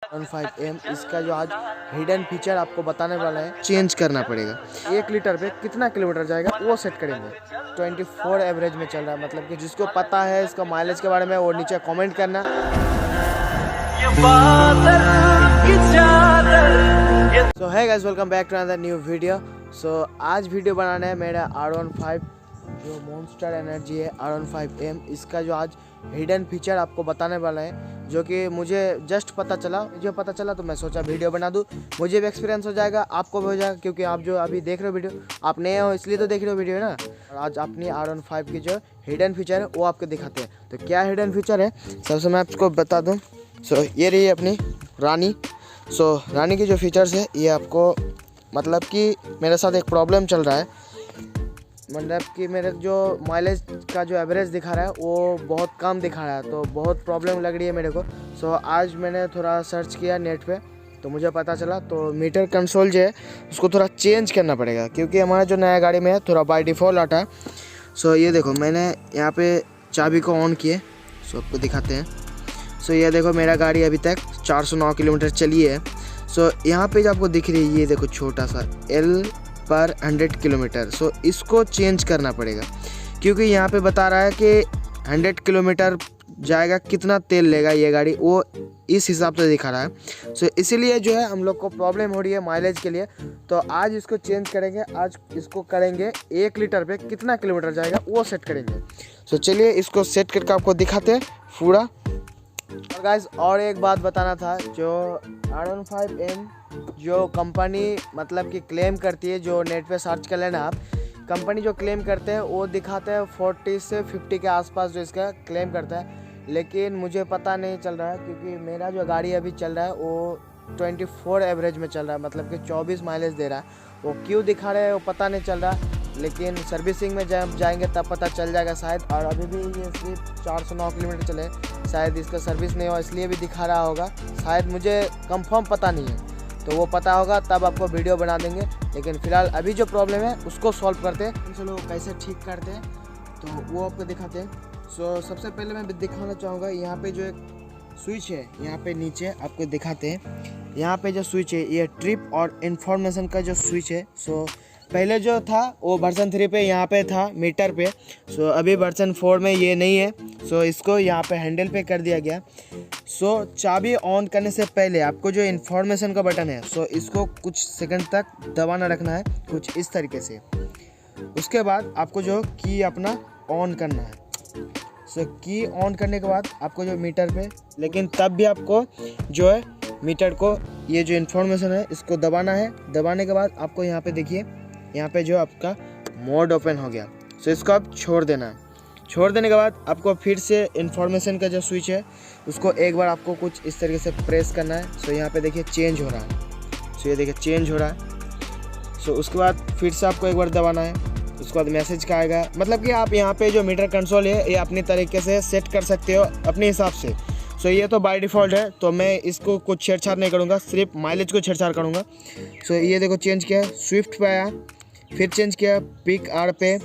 15M इसका जो आज हिडन फीचर आपको बताने वाला है, चेंज करना पड़ेगा। 1 लीटर पे कितना किलोमीटर जाएगा वो सेट करेंगे। 24 एवरेज में चल रहा है, मतलब कि जिसको पता है इसका माइलेज के बारे में वो नीचे कमेंट करना। So hey guys, welcome back to another new video. So आज वीडियो बनाना है मेरा R15 जो मॉन्स्टर एनर्जी है R15M, इसका जो आज हिडन फीचर आपको बताने वाला है, जो कि मुझे जस्ट पता चला तो मैं सोचा वीडियो बना दूं। मुझे भी एक्सपीरियंस हो जाएगा, आपको भी हो जाएगा, क्योंकि आप जो अभी देख रहे हो वीडियो, आप नए हो इसलिए तो देख रहे हो वीडियो ना। और आज अपनी R15 की जो हिडन फीचर है वो आपको दिखाते हैं। तो क्या हिडन फीचर है सबसे मैं आपको बता दूँ। सो ये रही है अपनी रानी। सो रानी की जो फीचर्स है ये आपको, मतलब कि मेरे साथ एक प्रॉब्लम चल रहा है, मतलब कि मेरे जो माइलेज का जो एवरेज दिखा रहा है वो बहुत कम दिखा रहा है, तो बहुत प्रॉब्लम लग रही है मेरे को। सो आज मैंने थोड़ा सर्च किया नेट पे, तो मुझे पता चला तो मीटर कंसोल जो है उसको थोड़ा चेंज करना पड़ेगा, क्योंकि हमारा जो नया गाड़ी में है थोड़ा बाय डिफ़ॉल्ट आता है। सो ये देखो, मैंने यहाँ पे चाबी को ऑन किए, सो आपको दिखाते हैं। सो ये देखो, मेरा गाड़ी अभी तक 409 किलोमीटर चली है। सो यहाँ पे जो आपको दिख रही है ये देखो छोटा सा L पर 100 किलोमीटर। सो इसको चेंज करना पड़ेगा, क्योंकि यहाँ पे बता रहा है कि 100 किलोमीटर जाएगा कितना तेल लेगा ये गाड़ी, वो इस हिसाब से दिखा रहा है। सो इसीलिए जो है हम लोग को प्रॉब्लम हो रही है माइलेज के लिए। तो आज इसको चेंज करेंगे, आज इसको करेंगे 1 लीटर पे कितना किलोमीटर जाएगा वो सेट करेंगे। सो चलिए इसको सेट करके आपको दिखाते हैं पूरा। और गाइस, और एक बात बताना था, जो R15M जो कंपनी मतलब कि क्लेम करती है, जो नेट पे सर्च कर लेना आप, कंपनी जो क्लेम करते हैं वो दिखाते हैं 40 से 50 के आसपास जो इसका क्लेम करता है। लेकिन मुझे पता नहीं चल रहा है, क्योंकि मेरा जो गाड़ी अभी चल रहा है वो 24 एवरेज में चल रहा है, मतलब कि 24 माइलेज दे रहा है। वो क्यों दिखा रहे हैं वो पता नहीं चल रहा, लेकिन सर्विसिंग में जब जाएंगे तब पता चल जाएगा शायद। और अभी भी ये सिर्फ 409 किलोमीटर चले, शायद इसका सर्विस नहीं हुआ इसलिए भी दिखा रहा होगा, शायद, मुझे कंफर्म पता नहीं है। तो वो पता होगा तब आपको वीडियो बना देंगे, लेकिन फ़िलहाल अभी जो प्रॉब्लम है उसको सॉल्व करते हैं। चलो कैसे ठीक करते हैं तो वो आपको दिखाते हैं। सो सबसे पहले मैं दिखाना चाहूँगा, यहाँ पे जो एक स्विच है यहाँ पे नीचे आपको दिखाते हैं। यहाँ पे जो स्विच है ये ट्रिप और इन्फॉर्मेशन का जो स्विच है। सो पहले जो था वो वर्जन 3 पे यहाँ पे था मीटर पे। सो अभी वर्जन 4 में ये नहीं है। सो इसको यहाँ पे हैंडल पे कर दिया गया। सो चाबी ऑन करने से पहले आपको जो इन्फॉर्मेशन का बटन है, सो इसको कुछ सेकंड तक दबाना रखना है, कुछ इस तरीके से। उसके बाद आपको जो की अपना ऑन करना है। सो की ऑन करने के बाद आपको जो मीटर पे, लेकिन तब भी आपको जो है मीटर को ये जो इन्फॉर्मेशन है इसको दबाना है। दबाने के बाद आपको यहाँ पे देखिए, यहाँ पे जो आपका मोड ओपन हो गया। सो इसको आप छोड़ देना है। छोड़ देने के बाद आपको फिर से इन्फॉर्मेशन का जो स्विच है उसको एक बार आपको कुछ इस तरीके से प्रेस करना है। सो यहाँ पे देखिए चेंज हो रहा है। सो ये देखिए चेंज हो रहा है। सो उसके बाद फिर से आपको एक बार दबाना है। उसके बाद मैसेज का आएगा, मतलब कि आप यहाँ पे जो मीटर कंट्रोल है ये अपनी तरीके से सेट कर सकते हो अपने हिसाब से। सो ये तो बाय डिफ़ॉल्ट है, तो मैं इसको कुछ छेड़छाड़ नहीं करूँगा, सिर्फ माइलेज को छेड़छाड़ करूँगा। सो ये देखो चेंज किया, स्विफ्ट पे आया, फिर चेंज किया पिक आर पे,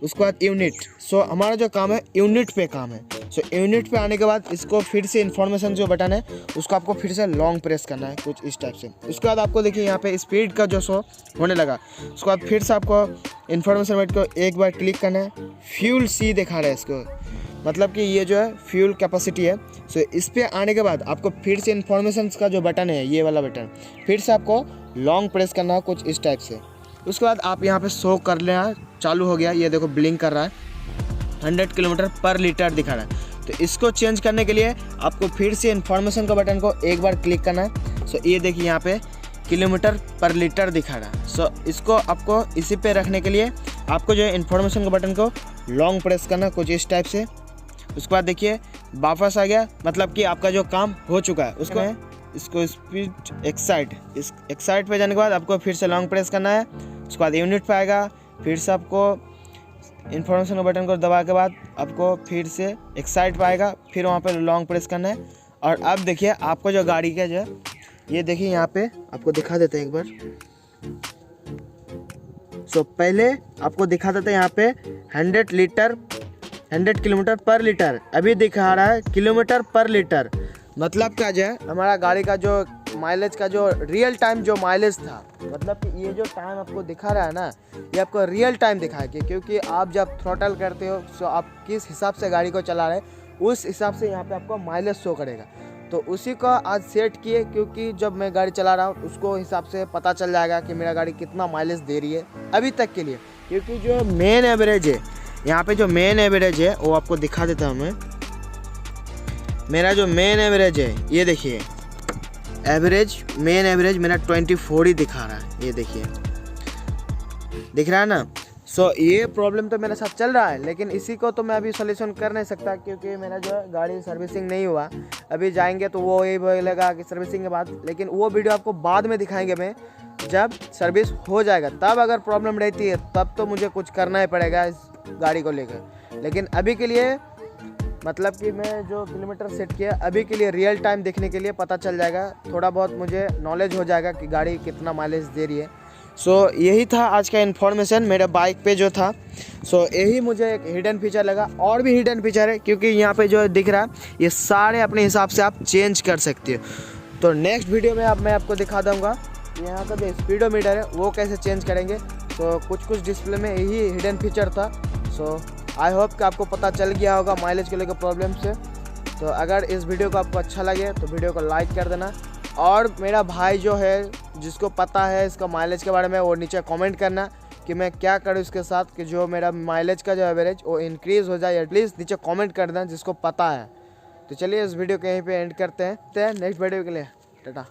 उसके बाद यूनिट। सो हमारा जो काम है यूनिट पे काम है। सो यूनिट पे आने के बाद इसको फिर से इन्फॉर्मेशन जो बटन है उसको आपको फिर से लॉन्ग प्रेस करना है, कुछ इस टाइप से। उसके बाद आपको देखिए यहाँ पे स्पीड का जो शो होने लगा। उसके बाद फिर से आपको इन्फॉर्मेशन बटन को एक बार क्लिक करना है। फ्यूल सी दिखा रहा है इसको, मतलब कि ये जो है फ्यूल कैपेसिटी है। सो इस पर आने के बाद आपको फिर से इन्फॉर्मेशन का जो बटन है ये वाला बटन फिर से आपको लॉन्ग प्रेस करना है, कुछ इस टाइप से। उसके बाद आप यहाँ पे शो कर लेना, चालू हो गया, ये देखो ब्लिंक कर रहा है, 100 किलोमीटर पर लीटर दिखा रहा है। तो इसको चेंज करने के लिए आपको फिर से इन्फॉर्मेशन का बटन को एक बार क्लिक करना है। सो ये देखिए यहाँ पे किलोमीटर पर लीटर दिखा रहा है। सो इसको आपको इसी पे रखने के लिए आपको जो है इन्फॉर्मेशन का बटन को लॉन्ग प्रेस करना, कुछ इस टाइप से। उसके बाद देखिए वापस आ गया, मतलब कि आपका जो काम हो चुका है। उसको इसको स्पीड एक्साइट, इस एक्साइट पे जाने के बाद आपको फिर से लॉन्ग प्रेस करना है। उसके बाद यूनिट पे आएगा, फिर से आपको इन्फॉर्मेशन का बटन को दबा के बाद आपको फिर से एक्साइट पे आएगा, फिर वहाँ पे लॉन्ग प्रेस करना है। और अब देखिए आपको जो गाड़ी का जो है ये देखिए यहाँ पे आपको दिखा देते हैं एक बार। सो पहले आपको दिखा देते हैं यहाँ पे 100 किलोमीटर पर लीटर, अभी दिखा रहा है किलोमीटर पर लीटर, मतलब क्या जो है हमारा गाड़ी का जो माइलेज का जो रियल टाइम जो माइलेज था, मतलब कि ये जो टाइम आपको दिखा रहा है ना, ये आपको रियल टाइम दिखाएगी, क्योंकि आप जब थ्रॉटल करते हो तो आप किस हिसाब से गाड़ी को चला रहे हैं उस हिसाब से यहाँ पे आपको माइलेज शो करेगा। तो उसी का आज सेट किए, क्योंकि जब मैं गाड़ी चला रहा हूँ उसको हिसाब से पता चल जाएगा कि मेरा गाड़ी कितना माइलेज दे रही है अभी तक के लिए। क्योंकि जो मेन एवरेज है यहाँ पे, जो मेन एवरेज है वो आपको दिखा देता हूँ मैं। मेरा जो मेन एवरेज है ये देखिए, मेन एवरेज मेरा 24 ही दिखा रहा है, ये देखिए दिख रहा है ना। ये प्रॉब्लम तो मेरे साथ चल रहा है, लेकिन इसी को तो मैं अभी सॉल्यूशन कर नहीं सकता, क्योंकि मेरा जो गाड़ी सर्विसिंग नहीं हुआ। अभी जाएंगे तो वो यही बोलेगा कि सर्विसिंग के बाद, लेकिन वो वीडियो आपको बाद में दिखाएंगे मैं, जब सर्विस हो जाएगा तब अगर प्रॉब्लम रहती है तब तो मुझे कुछ करना ही पड़ेगा इस गाड़ी को लेकर। लेकिन अभी के लिए मतलब कि मैं जो किलोमीटर सेट किया अभी के लिए रियल टाइम देखने के लिए पता चल जाएगा, थोड़ा बहुत मुझे नॉलेज हो जाएगा कि गाड़ी कितना माइलेज दे रही है। यही था आज का इन्फॉर्मेशन मेरे बाइक पे जो था। यही मुझे एक हिडन फीचर लगा, और भी हिडन फीचर है, क्योंकि यहाँ पे जो दिख रहा है ये सारे अपने हिसाब से आप चेंज कर सकते हो। तो नेक्स्ट वीडियो में अब मैं आपको दिखा दूँगा यहाँ का जो स्पीडोमीटर है वो कैसे चेंज करेंगे। कुछ डिस्प्ले में यही हिडन फीचर था। आई होप कि आपको पता चल गया होगा माइलेज को लेकर प्रॉब्लम से। तो अगर इस वीडियो को आपको अच्छा लगे तो वीडियो को लाइक कर देना, और मेरा भाई जो है जिसको पता है इसका माइलेज के बारे में वो नीचे कमेंट करना कि मैं क्या करूँ इसके साथ कि जो मेरा माइलेज का जो एवरेज वो इंक्रीज़ हो जाए। एटलीस्ट नीचे कमेंट कर देना जिसको पता है। तो चलिए इस वीडियो को यहीं पे एंड करते हैं नेक्स्ट वीडियो के लिए। टाटा।